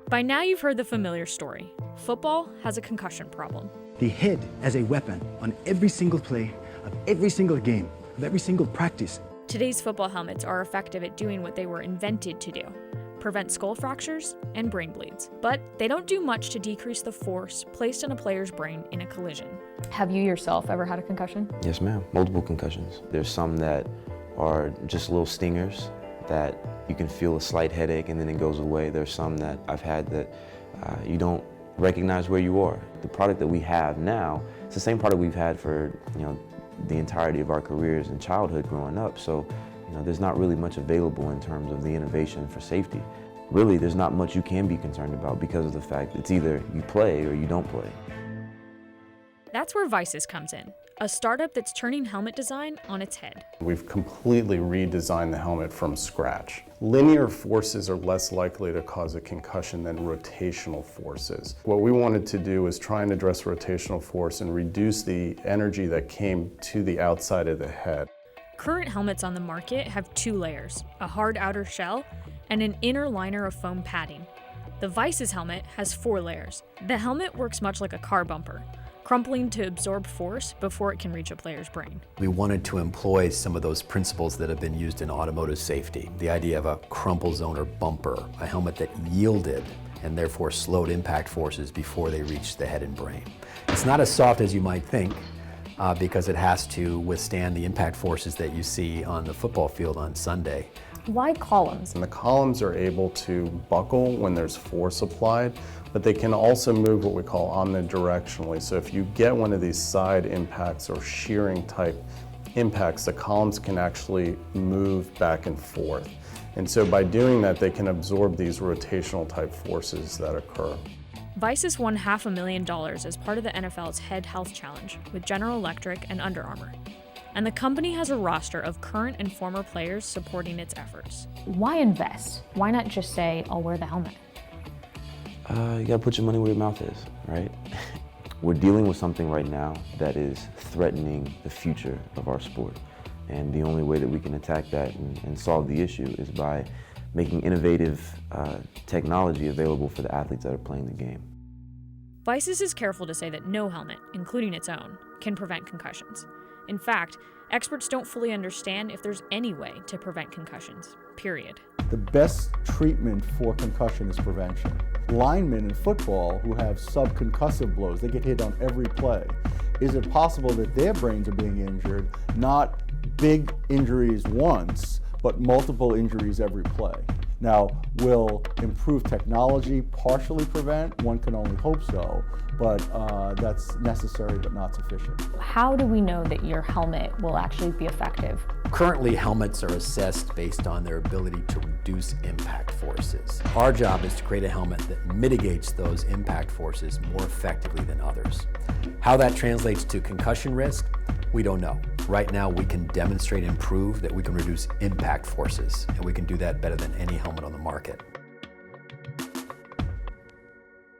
By now you've heard the familiar story. Football has a concussion problem. The head as a weapon on every single play of every single game, of every single practice. Today's football helmets are effective at doing what they were invented to do: prevent skull fractures and brain bleeds. But they don't do much to decrease the force placed on a player's brain in a collision. Have you yourself ever had a concussion? Yes, ma'am. Multiple concussions. There's some that are just little stingers that you can feel a slight headache and then it goes away. There's some that I've had that you don't recognize where you are. The product that we have now, it's the same product we've had for the entirety of our careers and childhood growing up. So there's not really much available in terms of the innovation for safety. Really, there's not much you can be concerned about because of the fact it's either you play or you don't play. That's where VICIS comes in, a startup that's turning helmet design on its head. We've completely redesigned the helmet from scratch. Linear forces are less likely to cause a concussion than rotational forces. What we wanted to do was try and address rotational force and reduce the energy that came to the outside of the head. Current helmets on the market have 2 layers, a hard outer shell and an inner liner of foam padding. The VICIS helmet has 4 layers. The helmet works much like a car bumper, crumpling to absorb force before it can reach a player's brain. We wanted to employ some of those principles that have been used in automotive safety. The idea of a crumple zone or bumper, a helmet that yielded and therefore slowed impact forces before they reached the head and brain. It's not as soft as you might think because it has to withstand the impact forces that you see on the football field on Sunday. Why columns? And the columns are able to buckle when there's force applied, but they can also move what we call omnidirectionally. So if you get one of these side impacts or shearing type impacts, the columns can actually move back and forth. And so by doing that, they can absorb these rotational type forces that occur. VICIS won $500,000 as part of the NFL's Head Health Challenge with General Electric and Under Armour. And the company has a roster of current and former players supporting its efforts. Why invest? Why not just say, I'll wear the helmet? You gotta put your money where your mouth is, right? We're dealing with something right now that is threatening the future of our sport. And the only way that we can attack that and solve the issue is by making innovative technology available for the athletes that are playing the game. VICIS is careful to say that no helmet, including its own, can prevent concussions. In fact, experts don't fully understand if there's any way to prevent concussions, period. The best treatment for concussion is prevention. Linemen in football who have subconcussive blows, they get hit on every play. Is it possible that their brains are being injured, not big injuries once, but multiple injuries every play? Now, will improved technology partially prevent? One can only hope so, but that's necessary but not sufficient. How do we know that your helmet will actually be effective? Currently, helmets are assessed based on their ability to reduce impact forces. Our job is to create a helmet that mitigates those impact forces more effectively than others. How that translates to concussion risk, we don't know. Right now, we can demonstrate and prove that we can reduce impact forces, and we can do that better than any helmet on the market.